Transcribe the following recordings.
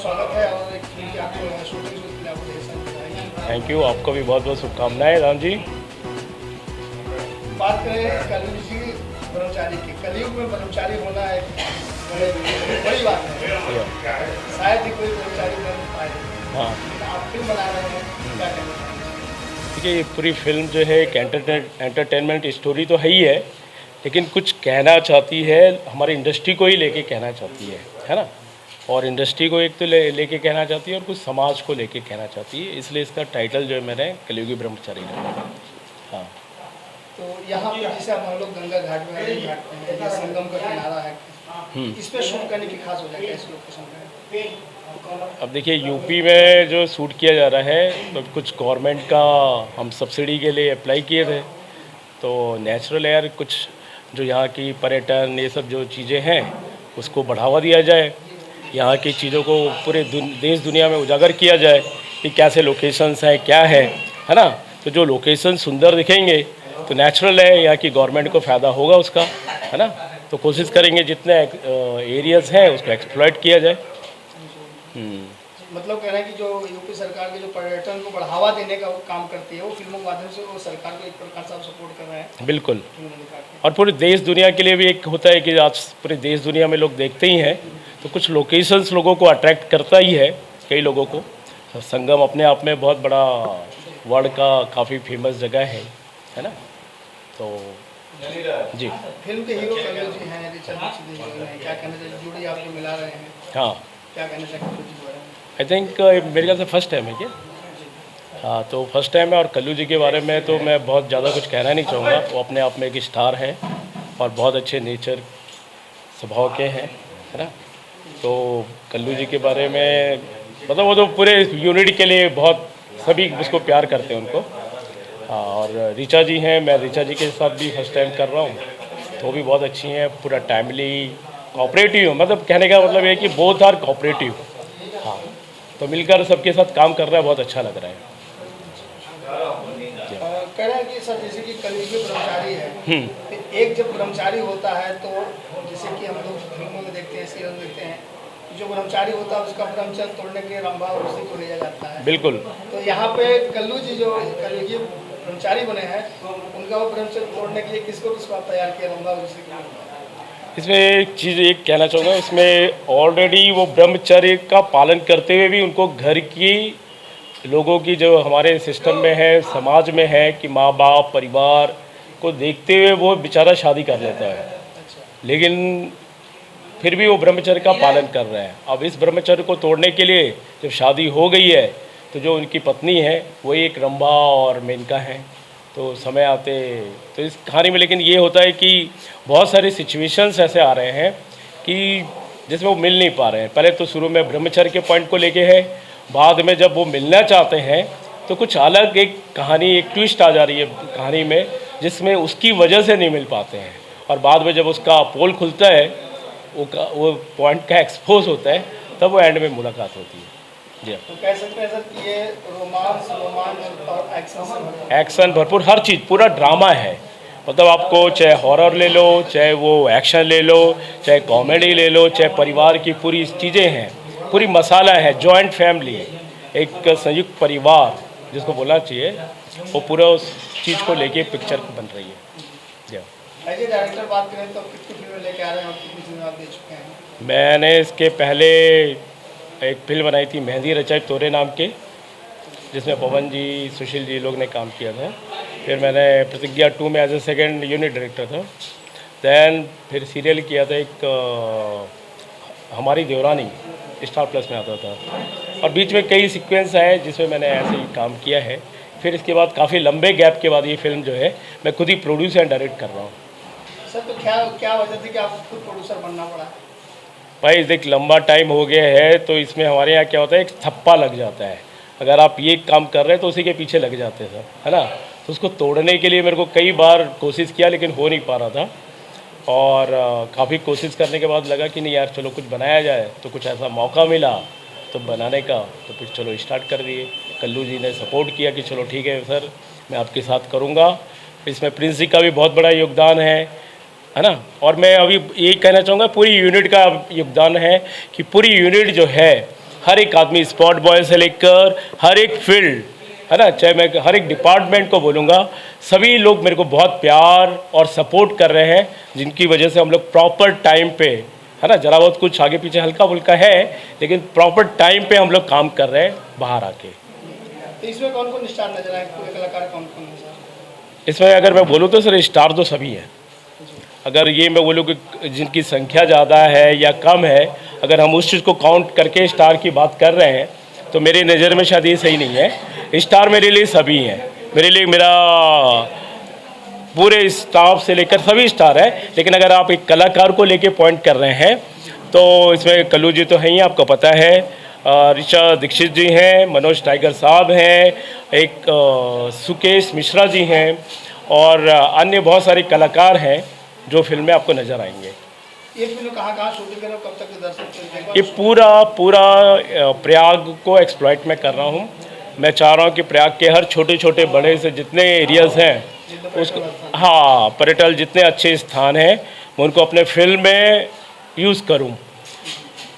स्वागत है और एक फिल्म की आपको शूटिंग के लिए आपको ढेर सारी बधाई। थैंक यू, आपको भी बहुत बहुत शुभकामनाएं राम जी। बात करें कलयुग जी ब्रह्मचारी की, कलयुग में ब्रह्मचारी होना एक बड़ी बात है, शायद ही कोई ब्रह्मचारी बन पाए। हाँ, आप फिल्म बना रहे हैं, क्या कहना चाहेंगे? देखिए ये पूरी फिल्म जो है एक एंटरटेनमेंट स्टोरी तो है ही है, लेकिन कुछ कहना चाहती है, हमारी इंडस्ट्री को ही लेके कहना चाहती है ना। और इंडस्ट्री को एक तो लेके कहना चाहती है और कुछ समाज को लेके कहना चाहती है, इसलिए इसका टाइटल जो है मैंने कलयुगी ब्रह्मचारी रखा। हाँ, तो यहाँ पे जैसे हम लोग गंगा घाट में घाटते हैं, ये संगम का किनारा है, इस पे शूट करने की खास वजह क्या है इस लोकेशन पे? अब देखिए यूपी में जो शूट किया जा रहा है तो कुछ गवर्नमेंट का हम सब्सिडी के लिए अप्लाई किए थे, तो नेचुरल एयर कुछ जो यहाँ की पर्यटन ये सब जो चीज़ें हैं उसको बढ़ावा दिया जाए, यहाँ की चीज़ों को पूरे देश दुनिया में उजागर किया जाए कि कैसे लोकेशंस हैं, क्या है ना। तो जो लोकेशन सुंदर दिखेंगे तो नेचुरल है यहाँ की गवर्नमेंट को फ़ायदा होगा उसका, है ना। तो कोशिश करेंगे जितने एरियाज़ हैं उसको एक्सप्लॉइट किया जाए। मतलब कह रहे हैं कि जो यूपी सरकार के जो पर्यटन को बढ़ावा देने का वो काम करती है, वो फिल्मों के माध्यम से वो सरकार को एक प्रकार से आप सपोर्ट कर रहे हैं। बिल्कुल, फिल्मों निकाल के। और पूरे देश दुनिया के लिए भी एक होता है कि आज पूरे देश दुनिया में लोग देखते ही हैं, तो कुछ लोकेशंस लोगों को अट्रैक्ट करता ही है कई लोगों को। संगम अपने आप में बहुत बड़ा वर्ल्ड का काफ़ी फेमस जगह है ना। तो जी फिल्म के हीरो कल्लू जी हैं, रिचर्ड हैं, क्या कहना चाहिए, जोड़ी आप जो मिला रहे हैं, हाँ, क्या कहना चाहिए कल्लू जी के बारे में? आई थिंक मेरे ख्याल से फर्स्ट टाइम है क्या। हाँ, तो फर्स्ट टाइम है और कल्लू जी के बारे में तो मैं बहुत ज़्यादा कुछ कहना नहीं चाहूँगा। वो अपने आप में एक स्टार है और बहुत अच्छे नेचर स्वभाव के हैं, है ना। तो कल्लू जी के बारे में मतलब वो तो पूरे यूनिट के लिए बहुत सभी उसको प्यार करते हैं उनको। हाँ, और ऋचा जी हैं, मैं ऋचा जी के साथ भी फर्स्ट टाइम कर रहा हूँ, तो वो भी बहुत अच्छी हैं, पूरा टाइमली कोऑपरेटिव। मतलब कहने का मतलब ये है कि बोथ आर कोऑपरेटिव। हाँ, तो मिलकर सबके साथ काम करना बहुत अच्छा लग रहा है। कह रहे हैं कि सर जैसे कि कलयुगी ब्रह्मचारी है, तो एक जब ब्रह्मचारी होता है तो जैसे कि हम लोग फिल्मों में देखते हैं, सीरियल में देखते हैं, जो ब्रह्मचारी होता है उसका ब्रह्मचर्य तोड़ने के लिए रंभा उसी को ले जाता है। बिल्कुल, तो यहाँ पे कल्लू जी जो कलयुगी ब्रह्मचारी बने हैं, उनका वो ब्रह्मचर्य तोड़ने के लिए किसको किसको आप तैयार किया रंभा उसी को? इसमें एक चीज़ एक कहना चाहूँगा, इसमें ऑलरेडी वो ब्रह्मचर्य का पालन करते हुए भी उनको घर की लोगों की जो हमारे सिस्टम में है, समाज में है कि माँ बाप परिवार को देखते हुए वो बेचारा शादी कर लेता है, लेकिन फिर भी वो ब्रह्मचर्य का पालन कर रहे हैं। अब इस ब्रह्मचर्य को तोड़ने के लिए जब शादी हो गई है तो जो उनकी पत्नी है वही एक रंभा और मेनका है, तो समय आते तो इस कहानी में लेकिन ये होता है कि बहुत सारे सिचुएशंस ऐसे आ रहे हैं कि जिसमें वो मिल नहीं पा रहे हैं। पहले तो शुरू में ब्रह्मचर्य के पॉइंट को लेके है, बाद में जब वो मिलना चाहते हैं तो कुछ अलग एक कहानी, एक ट्विस्ट आ जा रही है कहानी में, जिसमें उसकी वजह से नहीं मिल पाते हैं, और बाद में जब उसका पोल खुलता है, वो पॉइंट का एक्सपोज होता है, तब वो एंड में मुलाकात होती है। जी, तो कह सकते हैं सर कि ये रोमांस और एक्शन भरपूर हर चीज़, पूरा ड्रामा है। मतलब आपको चाहे हॉरर ले लो, चाहे वो एक्शन ले लो, चाहे कॉमेडी ले लो, चाहे परिवार की पूरी चीज़ें हैं, पूरी मसाला है, जॉइंट फैमिली, एक संयुक्त परिवार जिसको बोलना चाहिए, वो पूरा उस चीज़ को लेके पिक्चर बन रही है। जी, एज ए डायरेक्टर बात करें तो कितनी फिल्में लेके आ रहे हैं और कितनी फिल्में आप दे चुके हैं? मैंने इसके पहले एक फिल्म बनाई थी मेहंदी रचाई तोरे नाम के, जिसमें पवन जी, सुशील जी लोग ने काम किया था। फिर मैंने प्रतिज्ञा 2 में as a second unit director था। दैन फिर सीरियल किया था एक हमारी देवरानी, स्टार प्लस में आता था, और बीच में कई सीक्वेंस आए जिसमें मैंने ऐसे ही काम किया है। फिर इसके बाद काफ़ी लंबे गैप के बाद ये फिल्म जो है मैं खुद ही प्रोड्यूस एंड डायरेक्ट कर रहा हूँ। सर तो क्या वजह थी कि आपको खुद प्रोड्यूसर बनना पड़ा? भाई देख, लंबा टाइम हो गया है तो इसमें हमारे यहाँ क्या होता है, एक थप्पा लग जाता है। अगर आप ये काम कर रहे हैं तो उसी के पीछे लग जाते हैं सब, है ना। तो उसको तोड़ने के लिए मेरे को कई बार कोशिश किया, लेकिन हो नहीं पा रहा था, और काफ़ी कोशिश करने के बाद लगा कि नहीं यार चलो कुछ बनाया जाए, तो कुछ ऐसा मौका मिला तो बनाने का, तो फिर चलो स्टार्ट कर दिए। कल्लू जी ने सपोर्ट किया कि चलो ठीक है सर, मैं आपके साथ करूँगा। इसमें प्रिंस जी का भी बहुत बड़ा योगदान है ना। और मैं अभी ये कहना चाहूँगा पूरी यूनिट का योगदान है कि पूरी यूनिट जो है हर एक आदमी, स्पॉट बॉय से लेकर हर एक फील्ड, है ना, चाहे मैं हर एक डिपार्टमेंट को बोलूँगा, सभी लोग मेरे को बहुत प्यार और सपोर्ट कर रहे हैं, जिनकी वजह से हम लोग प्रॉपर टाइम पे, है ना, जरा बहुत कुछ आगे पीछे हल्का फुल्का है, लेकिन प्रॉपर टाइम पे हम लोग काम कर रहे हैं बाहर आके। तो इसमें कौन कौन स्टार नजर आए, पूरे कलाकार कौन कौन नजर आए? इसमें अगर मैं बोलूँ तो सर स्टार तो सभी हैं। अगर ये मैं बोलूँ कि जिनकी संख्या ज़्यादा है या कम है, अगर हम उस चीज़ को काउंट करके स्टार की बात कर रहे हैं तो मेरी नज़र में शायद ये सही नहीं है। स्टार मेरे लिए सभी हैं, मेरे लिए मेरा पूरे स्टाफ से लेकर सभी स्टार है। लेकिन अगर आप एक कलाकार को लेके पॉइंट कर रहे हैं तो इसमें कल्लू जी तो हैं ही, आपको पता है, ऋचा दीक्षित जी हैं, मनोज टाइगर साहब हैं, एक सुकेश मिश्रा जी हैं और अन्य बहुत सारे कलाकार हैं जो फिल्म में आपको नज़र आएंगे। ये फिल्म कहाँ शूटिंग कर रहे हो, कब तक दर्शक? ये पूरा प्रयाग को एक्सप्लॉइट मैं कर रहा हूँ। मैं चाह रहा हूँ कि प्रयाग के हर छोटे छोटे बड़े से जितने एरियाज़ हैं उसको, हाँ, पर्यटन जितने अच्छे स्थान हैं मैं उनको अपने फिल्म में यूज़ करूँ।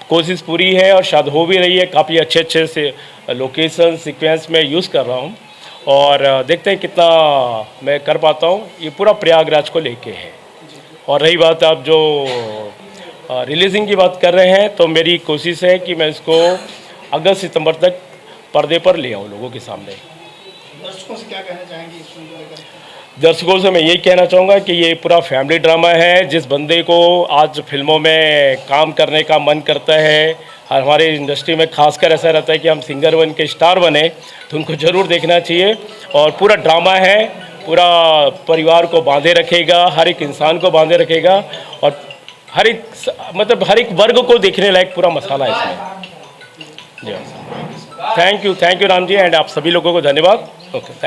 कोशिश पूरी है और शायद हो भी रही है, काफ़ी अच्छे से लोकेशन सीक्वेंस में यूज़ कर रहा हूँ और देखते हैं कितना मैं कर पाता हूँ। ये पूरा प्रयागराज को लेके है। और रही बात आप जो रिलीजिंग की बात कर रहे हैं, तो मेरी कोशिश है कि मैं इसको अगस्त सितंबर तक पर्दे पर ले आऊँ लोगों के सामने। दर्शकों से क्या कहना चाहेंगे इस फिल्म को लेकर? दर्शकों से मैं यही कहना चाहूँगा कि ये पूरा फैमिली ड्रामा है। जिस बंदे को आज फिल्मों में काम करने का मन करता है, हमारे इंडस्ट्री में खासकर ऐसा रहता है कि हम सिंगर बन के स्टार बने, तो उनको ज़रूर देखना चाहिए। और पूरा ड्रामा है, पूरा परिवार को बांधे रखेगा, हर एक इंसान को बांधे रखेगा और हर एक मतलब हर एक वर्ग को देखने लायक पूरा मसाला है इसमें। जी, thank you Ram ji, and आप सभी लोगों को धन्यवाद। Okay, thank